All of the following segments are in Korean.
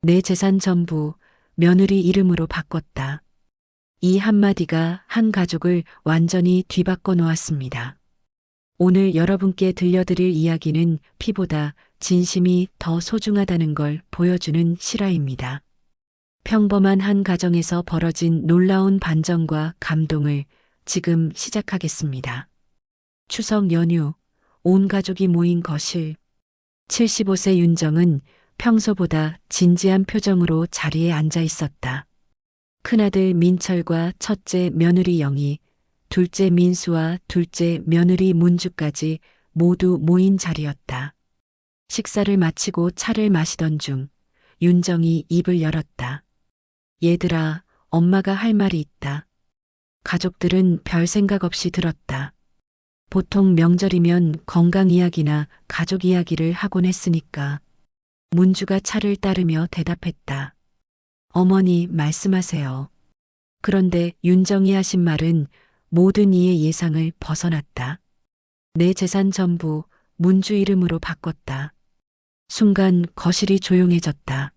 내 재산 전부 며느리 이름으로 바꿨다. 이 한마디가 한 가족을 완전히 뒤바꿔 놓았습니다. 오늘 여러분께 들려드릴 이야기는 피보다 진심이 더 소중하다는 걸 보여주는 실화입니다. 평범한 한 가정에서 벌어진 놀라운 반전과 감동을 지금 시작하겠습니다. 추석 연휴, 온 가족이 모인 거실. 75세 윤정은 평소보다 진지한 표정으로 자리에 앉아 있었다. 큰아들 민철과 첫째 며느리 영희, 둘째 민수와 둘째 며느리 문주까지 모두 모인 자리였다. 식사를 마치고 차를 마시던 중 윤정이 입을 열었다. 얘들아, 엄마가 할 말이 있다. 가족들은 별 생각 없이 들었다. 보통 명절이면 건강 이야기나 가족 이야기를 하곤 했으니까. 문주가 차를 따르며 대답했다. 어머니 말씀하세요. 그런데 윤정이 하신 말은 모든 이의 예상을 벗어났다. 내 재산 전부 문주 이름으로 바꿨다. 순간 거실이 조용해졌다.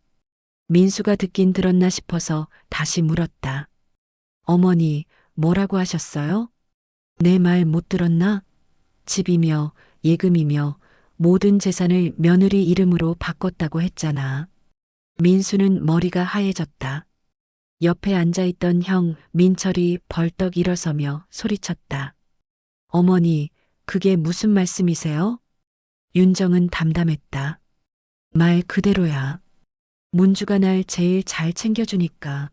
민수가 듣긴 들었나 싶어서 다시 물었다. 어머니, 뭐라고 하셨어요? 내 말 못 들었나? 집이며 예금이며 모든 재산을 며느리 이름으로 바꿨다고 했잖아. 민수는 머리가 하얘졌다. 옆에 앉아있던 형 민철이 벌떡 일어서며 소리쳤다. 어머니, 그게 무슨 말씀이세요? 윤정은 담담했다. 말 그대로야. 문주가 날 제일 잘 챙겨주니까.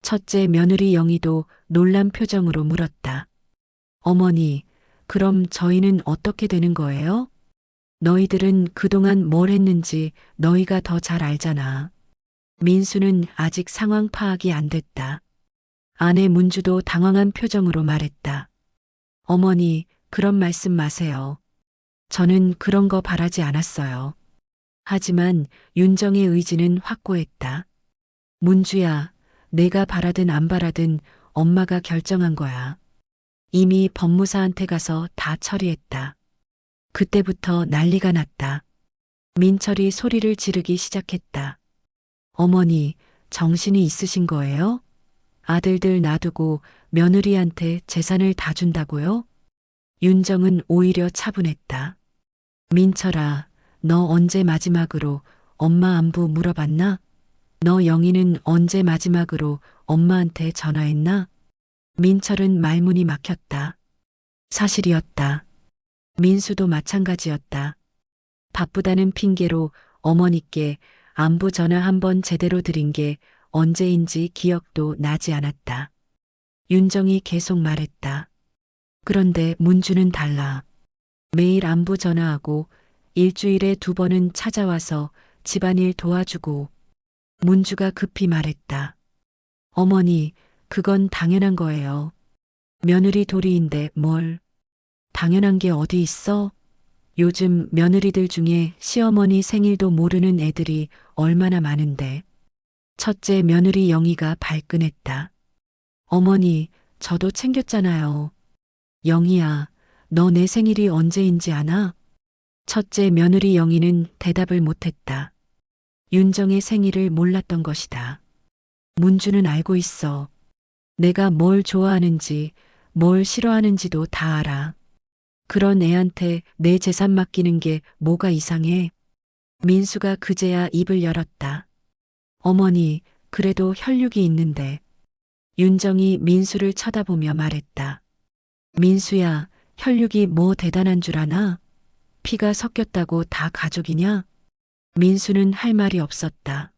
첫째 며느리 영희도 놀란 표정으로 물었다. 어머니, 그럼 저희는 어떻게 되는 거예요? 너희들은 그동안 뭘 했는지 너희가 더 잘 알잖아. 민수는 아직 상황 파악이 안 됐다. 아내 문주도 당황한 표정으로 말했다. 어머니, 그런 말씀 마세요. 저는 그런 거 바라지 않았어요. 하지만 윤정의 의지는 확고했다. 문주야, 내가 바라든 안 바라든 엄마가 결정한 거야. 이미 법무사한테 가서 다 처리했다. 그때부터 난리가 났다. 민철이 소리를 지르기 시작했다. 어머니, 정신이 있으신 거예요? 아들들 놔두고 며느리한테 재산을 다 준다고요? 윤정은 오히려 차분했다. 민철아, 너 언제 마지막으로 엄마 안부 물어봤나? 너 영희는 언제 마지막으로 엄마한테 전화했나? 민철은 말문이 막혔다. 사실이었다. 민수도 마찬가지였다. 바쁘다는 핑계로 어머니께 안부 전화 한 번 제대로 드린 게 언제인지 기억도 나지 않았다. 윤정이 계속 말했다. 그런데 문주는 달라. 매일 안부 전화하고 일주일에 2번은 찾아와서 집안일 도와주고. 문주가 급히 말했다. 어머니, 그건 당연한 거예요. 며느리 도리인데 뭘. 당연한 게 어디 있어? 요즘 며느리들 중에 시어머니 생일도 모르는 애들이 얼마나 많은데. 첫째 며느리 영희가 발끈했다. 어머니, 저도 챙겼잖아요. 영희야, 너 내 생일이 언제인지 아나? 첫째 며느리 영희는 대답을 못했다. 윤정의 생일을 몰랐던 것이다. 문주는 알고 있어. 내가 뭘 좋아하는지, 뭘 싫어하는지도 다 알아. 그런 애한테 내 재산 맡기는 게 뭐가 이상해? 민수가 그제야 입을 열었다. 어머니, 그래도 혈육이 있는데. 윤정이 민수를 쳐다보며 말했다. 민수야, 혈육이 뭐 대단한 줄 아나? 피가 섞였다고 다 가족이냐? 민수는 할 말이 없었다.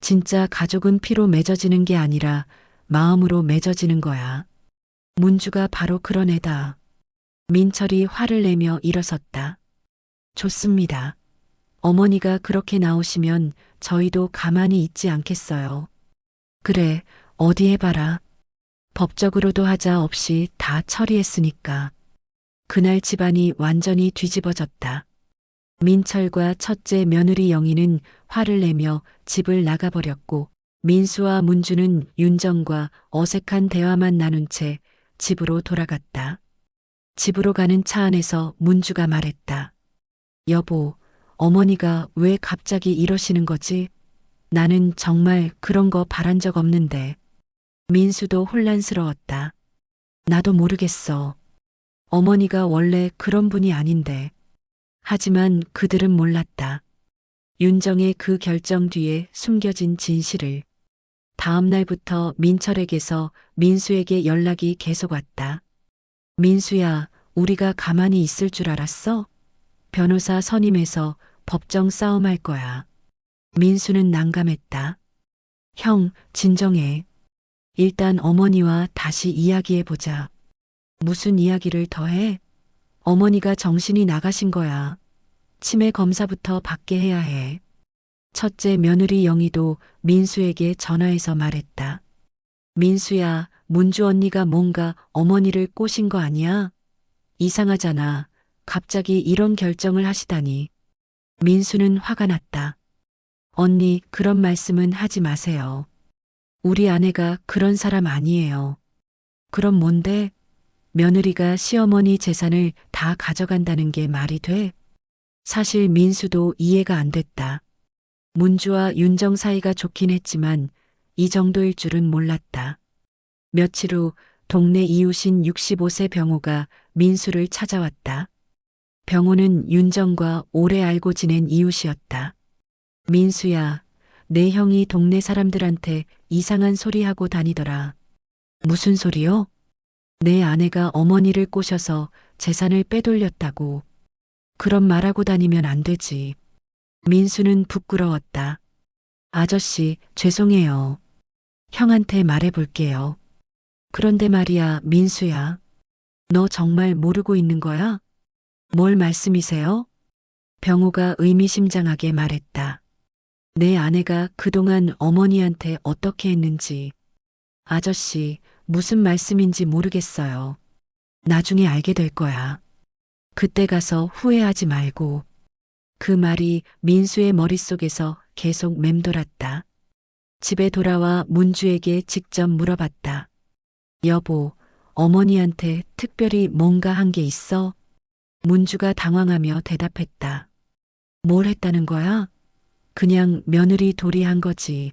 진짜 가족은 피로 맺어지는 게 아니라 마음으로 맺어지는 거야. 문주가 바로 그런 애다. 민철이 화를 내며 일어섰다. 좋습니다. 어머니가 그렇게 나오시면 저희도 가만히 있지 않겠어요. 그래, 어디 해봐라. 법적으로도 하자 없이 다 처리했으니까. 그날 집안이 완전히 뒤집어졌다. 민철과 첫째 며느리 영희는 화를 내며 집을 나가버렸고 민수와 문주는 윤정과 어색한 대화만 나눈 채 집으로 돌아갔다. 집으로 가는 차 안에서 문주가 말했다. 여보, 어머니가 왜 갑자기 이러시는 거지? 나는 정말 그런 거 바란 적 없는데. 민수도 혼란스러웠다. 나도 모르겠어. 어머니가 원래 그런 분이 아닌데. 하지만 그들은 몰랐다. 윤정의 그 결정 뒤에 숨겨진 진실을. 다음 날부터 민철에게서 민수에게 연락이 계속 왔다. 민수야, 우리가 가만히 있을 줄 알았어? 변호사 선임해서 법정 싸움할 거야. 민수는 난감했다. 형, 진정해. 일단 어머니와 다시 이야기해보자. 무슨 이야기를 더 해? 어머니가 정신이 나가신 거야. 치매 검사부터 받게 해야 해. 첫째 며느리 영희도 민수에게 전화해서 말했다. 민수야, 문주 언니가 뭔가 어머니를 꼬신 거 아니야? 이상하잖아. 갑자기 이런 결정을 하시다니. 민수는 화가 났다. 언니, 그런 말씀은 하지 마세요. 우리 아내가 그런 사람 아니에요. 그럼 뭔데? 며느리가 시어머니 재산을 다 가져간다는 게 말이 돼? 사실 민수도 이해가 안 됐다. 문주와 윤정 사이가 좋긴 했지만 이 정도일 줄은 몰랐다. 며칠 후 동네 이웃인 65세 병호가 민수를 찾아왔다. 병호는 윤정과 오래 알고 지낸 이웃이었다. 민수야, 내 형이 동네 사람들한테 이상한 소리 하고 다니더라. 무슨 소리요? 내 아내가 어머니를 꼬셔서 재산을 빼돌렸다고. 그런 말하고 다니면 안 되지. 민수는 부끄러웠다. 아저씨, 죄송해요. 형한테 말해볼게요. 그런데 말이야, 민수야. 너 정말 모르고 있는 거야? 뭘 말씀이세요? 병호가 의미심장하게 말했다. 내 아내가 그동안 어머니한테 어떻게 했는지. 아저씨, 무슨 말씀인지 모르겠어요. 나중에 알게 될 거야. 그때 가서 후회하지 말고. 그 말이 민수의 머릿속에서 계속 맴돌았다. 집에 돌아와 문주에게 직접 물어봤다. 여보, 어머니한테 특별히 뭔가 한 게 있어? 문주가 당황하며 대답했다. 뭘 했다는 거야? 그냥 며느리 도리한 거지.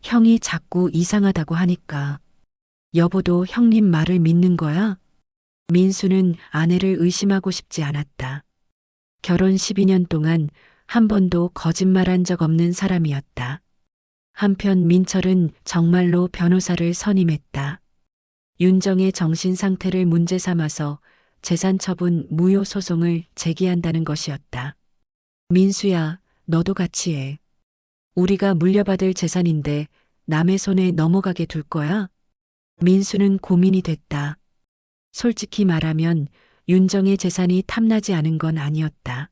형이 자꾸 이상하다고 하니까. 여보도 형님 말을 믿는 거야? 민수는 아내를 의심하고 싶지 않았다. 결혼 12년 동안 한 번도 거짓말한 적 없는 사람이었다. 한편 민철은 정말로 변호사를 선임했다. 윤정의 정신 상태를 문제 삼아서 재산 처분 무효 소송을 제기한다는 것이었다. 민수야, 너도 같이 해. 우리가 물려받을 재산인데 남의 손에 넘어가게 둘 거야? 민수는 고민이 됐다. 솔직히 말하면 윤정의 재산이 탐나지 않은 건 아니었다.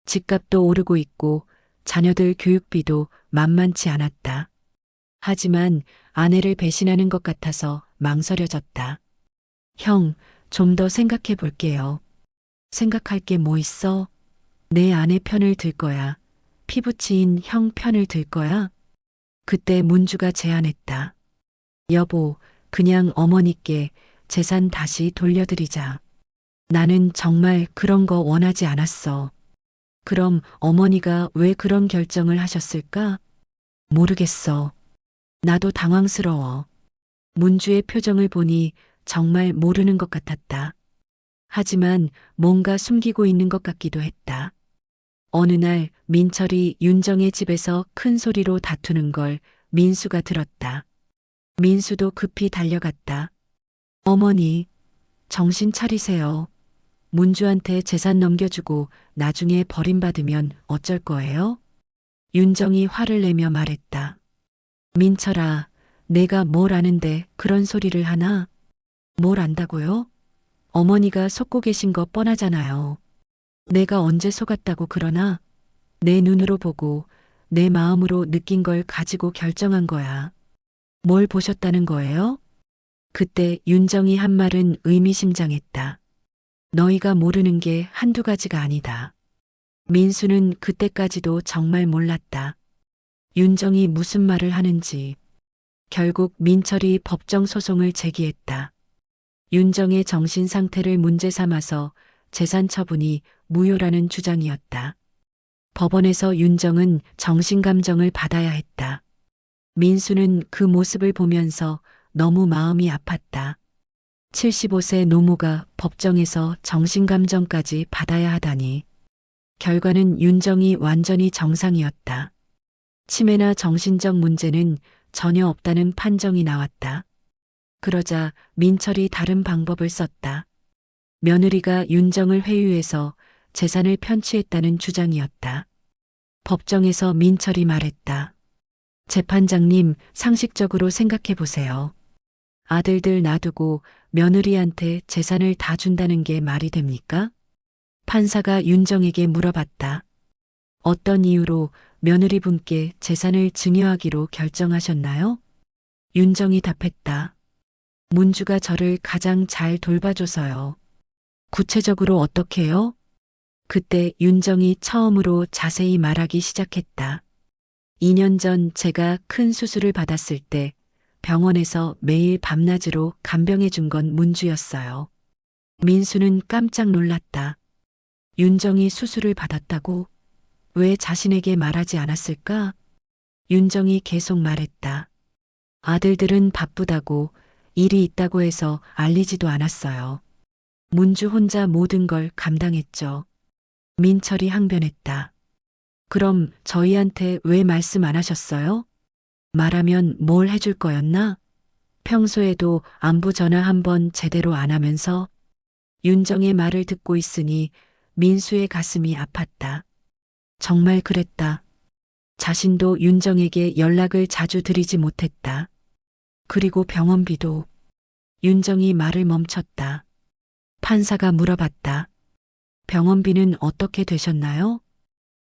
집값도 오르고 있고 자녀들 교육비도 만만치 않았다. 하지만 아내를 배신하는 것 같아서 망설여졌다. 형, 좀 더 생각해 볼게요. 생각할 게 뭐 있어? 내 아내 편을 들 거야. 피부치인 형 편을 들 거야? 그때 문주가 제안했다. 여보, 그냥 어머니께 재산 다시 돌려드리자. 나는 정말 그런 거 원하지 않았어. 그럼 어머니가 왜 그런 결정을 하셨을까? 모르겠어. 나도 당황스러워. 문주의 표정을 보니 정말 모르는 것 같았다. 하지만 뭔가 숨기고 있는 것 같기도 했다. 어느 날 민철이 윤정의 집에서 큰 소리로 다투는 걸 민수가 들었다. 민수도 급히 달려갔다. 어머니, 정신 차리세요. 문주한테 재산 넘겨주고 나중에 버림받으면 어쩔 거예요? 윤정이 화를 내며 말했다. 민철아, 내가 뭘 아는데 그런 소리를 하나? 뭘 안다고요? 어머니가 속고 계신 거 뻔하잖아요. 내가 언제 속았다고 그러나? 내 눈으로 보고 내 마음으로 느낀 걸 가지고 결정한 거야. 뭘 보셨다는 거예요? 그때 윤정이 한 말은 의미심장했다. 너희가 모르는 게 한두 가지가 아니다. 민수는 그때까지도 정말 몰랐다. 윤정이 무슨 말을 하는지. 결국 민철이 법정 소송을 제기했다. 윤정의 정신 상태를 문제 삼아서 재산 처분이 무효라는 주장이었다. 법원에서 윤정은 정신감정을 받아야 했다. 민수는 그 모습을 보면서 너무 마음이 아팠다. 75세 노모가 법정에서 정신감정까지 받아야 하다니. 결과는 윤정이 완전히 정상이었다. 치매나 정신적 문제는 전혀 없다는 판정이 나왔다. 그러자 민철이 다른 방법을 썼다. 며느리가 윤정을 회유해서 재산을 편취했다는 주장이었다. 법정에서 민철이 말했다. 재판장님, 상식적으로 생각해 보세요. 아들들 놔두고 며느리한테 재산을 다 준다는 게 말이 됩니까? 판사가 윤정에게 물어봤다. 어떤 이유로 며느리분께 재산을 증여하기로 결정하셨나요? 윤정이 답했다. 문주가 저를 가장 잘 돌봐줘서요. 구체적으로 어떻게요? 그때 윤정이 처음으로 자세히 말하기 시작했다. 2년 전 제가 큰 수술을 받았을 때 병원에서 매일 밤낮으로 간병해 준 건 문주였어요. 민수는 깜짝 놀랐다. 윤정이 수술을 받았다고? 왜 자신에게 말하지 않았을까? 윤정이 계속 말했다. 아들들은 바쁘다고 일이 있다고 해서 알리지도 않았어요. 문주 혼자 모든 걸 감당했죠. 민철이 항변했다. 그럼 저희한테 왜 말씀 안 하셨어요? 말하면 뭘 해줄 거였나? 평소에도 안부 전화 한 번 제대로 안 하면서. 윤정의 말을 듣고 있으니 민수의 가슴이 아팠다. 정말 그랬다. 자신도 윤정에게 연락을 자주 드리지 못했다. 그리고 병원비도. 윤정이 말을 멈췄다. 판사가 물어봤다. 병원비는 어떻게 되셨나요?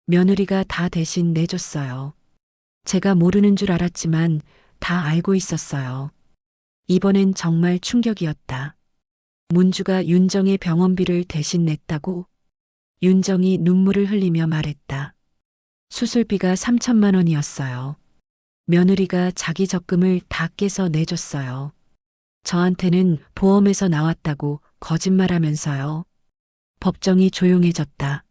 며느리가 다 대신 내줬어요. 제가 모르는 줄 알았지만 다 알고 있었어요. 이번엔 정말 충격이었다. 문주가 윤정의 병원비를 대신 냈다고? 윤정이 눈물을 흘리며 말했다. 수술비가 3천만 원이었어요. 며느리가 자기 적금을 다 깨서 내줬어요. 저한테는 보험에서 나왔다고 거짓말하면서요. 법정이 조용해졌다.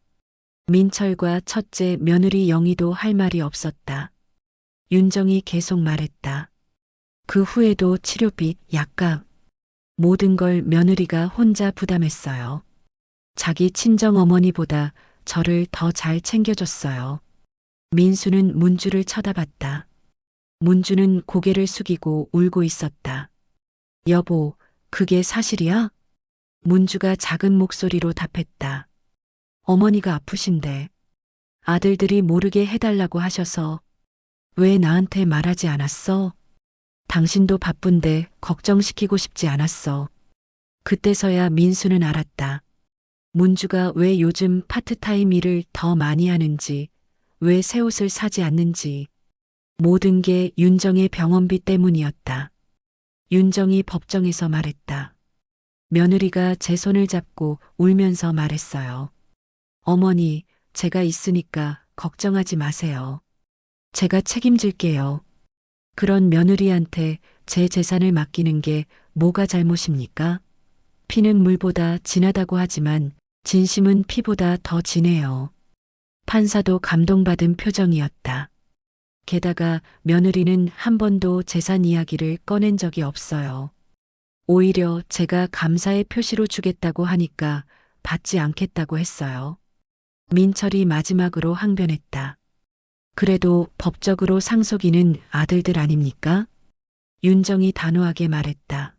민철과 첫째 며느리 영희도 할 말이 없었다. 윤정이 계속 말했다. 그 후에도 치료비, 약값, 모든 걸 며느리가 혼자 부담했어요. 자기 친정 어머니보다 저를 더 잘 챙겨줬어요. 민수는 문주를 쳐다봤다. 문주는 고개를 숙이고 울고 있었다. 여보, 그게 사실이야? 문주가 작은 목소리로 답했다. 어머니가 아프신데 아들들이 모르게 해달라고 하셔서 왜 나한테 말하지 않았어? 당신도 바쁜데 걱정시키고 싶지 않았어. 그때서야 민수는 알았다. 문주가 왜 요즘 파트타임 일을 더 많이 하는지, 왜 새 옷을 사지 않는지, 모든 게 윤정의 병원비 때문이었다. 윤정이 법정에서 말했다. 며느리가 제 손을 잡고 울면서 말했어요. 어머니, 제가 있으니까 걱정하지 마세요. 제가 책임질게요. 그런 며느리한테 제 재산을 맡기는 게 뭐가 잘못입니까? 피는 물보다 진하다고 하지만 진심은 피보다 더 진해요. 판사도 감동받은 표정이었다. 게다가 며느리는 한 번도 재산 이야기를 꺼낸 적이 없어요. 오히려 제가 감사의 표시로 주겠다고 하니까 받지 않겠다고 했어요. 민철이 마지막으로 항변했다. 그래도 법적으로 상속인은 아들들 아닙니까? 윤정이 단호하게 말했다.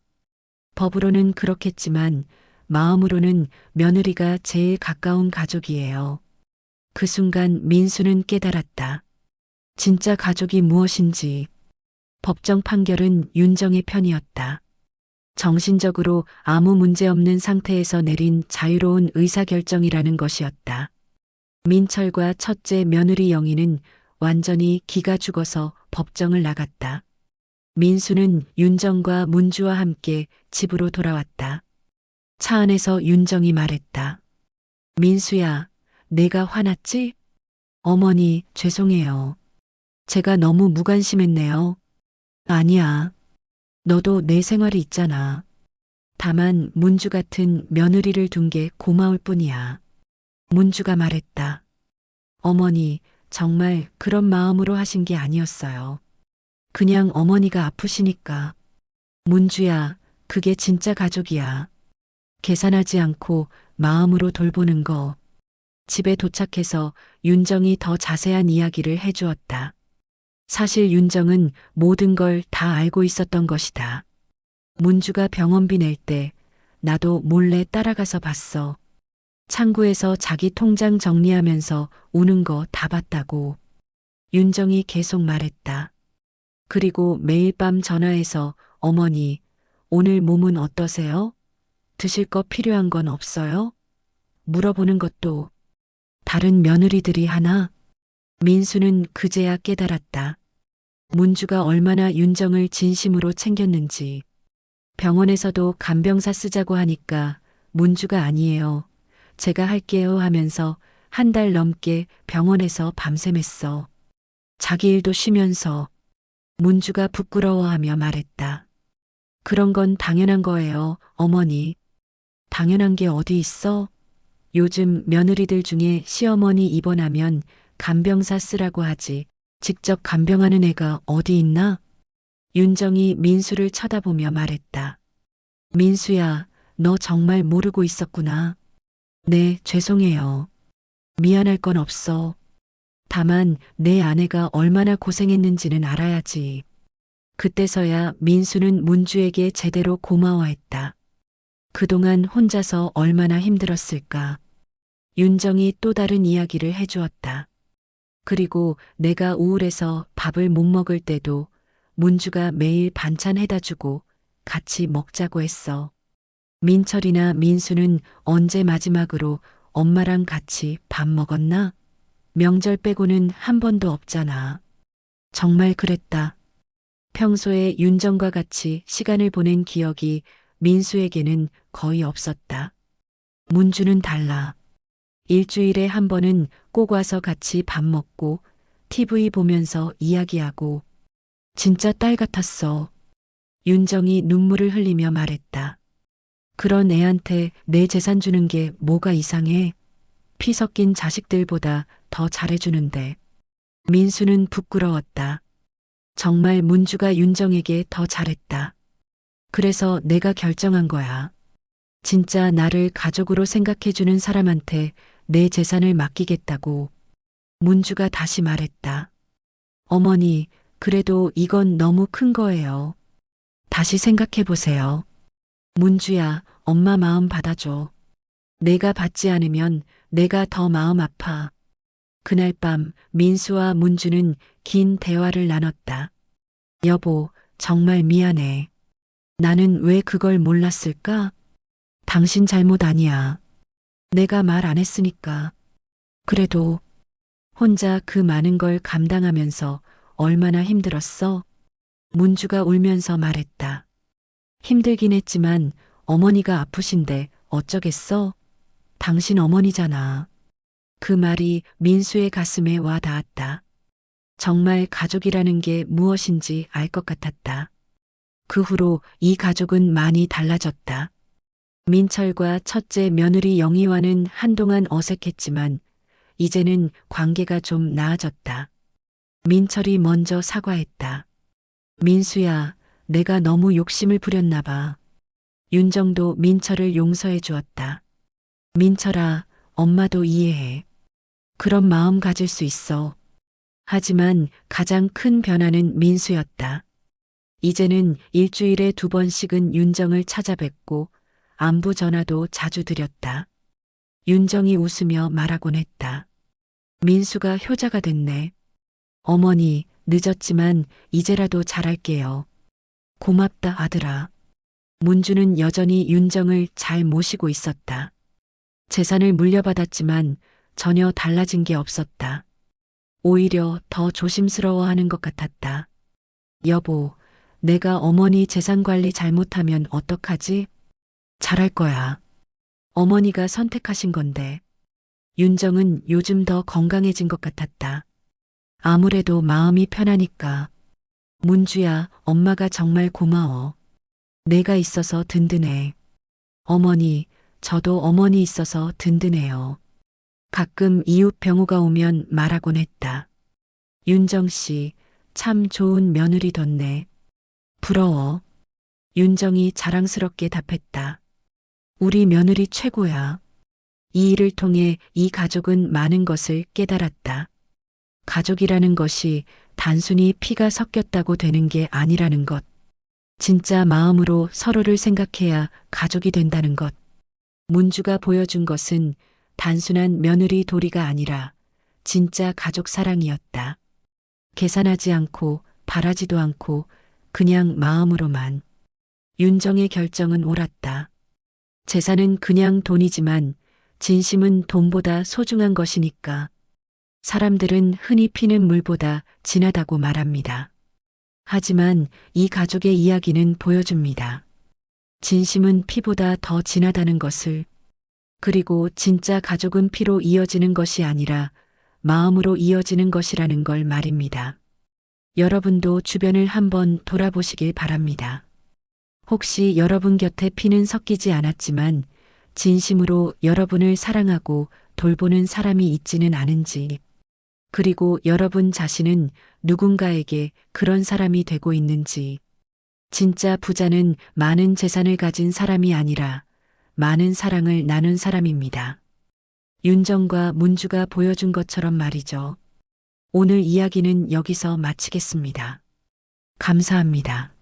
법으로는 그렇겠지만 마음으로는 며느리가 제일 가까운 가족이에요. 그 순간 민수는 깨달았다. 진짜 가족이 무엇인지. 법정 판결은 윤정의 편이었다. 정신적으로 아무 문제 없는 상태에서 내린 자유로운 의사결정이라는 것이었다. 민철과 첫째 며느리 영희는 완전히 기가 죽어서 법정을 나갔다. 민수는 윤정과 문주와 함께 집으로 돌아왔다. 차 안에서 윤정이 말했다. 민수야, 내가 화났지? 어머니, 죄송해요. 제가 너무 무관심했네요. 아니야. 너도 내 생활이 있잖아. 다만 문주 같은 며느리를 둔 게 고마울 뿐이야. 문주가 말했다. 어머니, 정말 그런 마음으로 하신 게 아니었어요. 그냥 어머니가 아프시니까. 문주야, 그게 진짜 가족이야. 계산하지 않고 마음으로 돌보는 거. 집에 도착해서 윤정이 더 자세한 이야기를 해주었다. 사실 윤정은 모든 걸 다 알고 있었던 것이다. 문주가 병원비 낼 때 나도 몰래 따라가서 봤어. 창구에서 자기 통장 정리하면서 우는 거 다 봤다고. 윤정이 계속 말했다. 그리고 매일 밤 전화해서 어머니, 오늘 몸은 어떠세요? 드실 거 필요한 건 없어요? 물어보는 것도 다른 며느리들이 하나? 민수는 그제야 깨달았다. 문주가 얼마나 윤정을 진심으로 챙겼는지. 병원에서도 간병사 쓰자고 하니까 문주가 아니에요. 제가 할게요 하면서 한 달 넘게 병원에서 밤샘했어. 자기 일도 쉬면서. 문주가 부끄러워하며 말했다. 그런 건 당연한 거예요, 어머니. 당연한 게 어디 있어? 요즘 며느리들 중에 시어머니 입원하면 간병사 쓰라고 하지. 직접 간병하는 애가 어디 있나? 윤정이 민수를 쳐다보며 말했다. 민수야, 너 정말 모르고 있었구나. 네, 죄송해요. 미안할 건 없어. 다만 내 아내가 얼마나 고생했는지는 알아야지. 그때서야 민수는 문주에게 제대로 고마워했다. 그동안 혼자서 얼마나 힘들었을까. 윤정이 또 다른 이야기를 해주었다. 그리고 내가 우울해서 밥을 못 먹을 때도 문주가 매일 반찬 해다 주고 같이 먹자고 했어. 민철이나 민수는 언제 마지막으로 엄마랑 같이 밥 먹었나? 명절 빼고는 한 번도 없잖아. 정말 그랬다. 평소에 윤정과 같이 시간을 보낸 기억이 민수에게는 거의 없었다. 문주는 달라. 일주일에 한 번은 꼭 와서 같이 밥 먹고 TV 보면서 이야기하고. 진짜 딸 같았어. 윤정이 눈물을 흘리며 말했다. 그런 애한테 내 재산 주는 게 뭐가 이상해? 피 섞인 자식들보다 더 잘해주는데. 민수는 부끄러웠다. 정말 문주가 윤정에게 더 잘했다. 그래서 내가 결정한 거야. 진짜 나를 가족으로 생각해주는 사람한테 내 재산을 맡기겠다고. 문주가 다시 말했다. 어머니, 그래도 이건 너무 큰 거예요. 다시 생각해 보세요. 문주야, 엄마 마음 받아줘. 내가 받지 않으면 내가 더 마음 아파. 그날 밤 민수와 문주는 긴 대화를 나눴다. 여보, 정말 미안해. 나는 왜 그걸 몰랐을까? 당신 잘못 아니야. 내가 말 안 했으니까. 그래도 혼자 그 많은 걸 감당하면서 얼마나 힘들었어? 문주가 울면서 말했다. 힘들긴 했지만 어머니가 아프신데 어쩌겠어? 당신 어머니잖아. 그 말이 민수의 가슴에 와 닿았다. 정말 가족이라는 게 무엇인지 알 것 같았다. 그 후로 이 가족은 많이 달라졌다. 민철과 첫째 며느리 영희와는 한동안 어색했지만 이제는 관계가 좀 나아졌다. 민철이 먼저 사과했다. 민수야, 내가 너무 욕심을 부렸나 봐. 윤정도 민철을 용서해 주었다. 민철아, 엄마도 이해해. 그런 마음 가질 수 있어. 하지만 가장 큰 변화는 민수였다. 이제는 일주일에 2번씩은 윤정을 찾아뵙고 안부 전화도 자주 드렸다. 윤정이 웃으며 말하곤 했다. 민수가 효자가 됐네. 어머니, 늦었지만 이제라도 잘할게요. 고맙다, 아들아. 문주는 여전히 윤정을 잘 모시고 있었다. 재산을 물려받았지만 전혀 달라진 게 없었다. 오히려 더 조심스러워하는 것 같았다. 여보, 내가 어머니 재산 관리 잘못하면 어떡하지? 잘할 거야. 어머니가 선택하신 건데. 윤정은 요즘 더 건강해진 것 같았다. 아무래도 마음이 편하니까. 문주야, 엄마가 정말 고마워. 내가 있어서 든든해. 어머니, 저도 어머니 있어서 든든해요. 가끔 이웃 병호가 오면 말하곤 했다. 윤정 씨, 참 좋은 며느리던네. 부러워. 윤정이 자랑스럽게 답했다. 우리 며느리 최고야. 이 일을 통해 이 가족은 많은 것을 깨달았다. 가족이라는 것이 단순히 피가 섞였다고 되는 게 아니라는 것. 진짜 마음으로 서로를 생각해야 가족이 된다는 것. 문주가 보여준 것은 단순한 며느리 도리가 아니라 진짜 가족 사랑이었다. 계산하지 않고 바라지도 않고 그냥 마음으로만. 윤정의 결정은 옳았다. 재산은 그냥 돈이지만 진심은 돈보다 소중한 것이니까. 사람들은 흔히 피는 물보다 진하다고 말합니다. 하지만 이 가족의 이야기는 보여줍니다. 진심은 피보다 더 진하다는 것을. 그리고 진짜 가족은 피로 이어지는 것이 아니라 마음으로 이어지는 것이라는 걸 말입니다. 여러분도 주변을 한번 돌아보시길 바랍니다. 혹시 여러분 곁에 피는 섞이지 않았지만 진심으로 여러분을 사랑하고 돌보는 사람이 있지는 않은지, 그리고 여러분 자신은 누군가에게 그런 사람이 되고 있는지. 진짜 부자는 많은 재산을 가진 사람이 아니라 많은 사랑을 나눈 사람입니다. 윤정과 문주가 보여준 것처럼 말이죠. 오늘 이야기는 여기서 마치겠습니다. 감사합니다.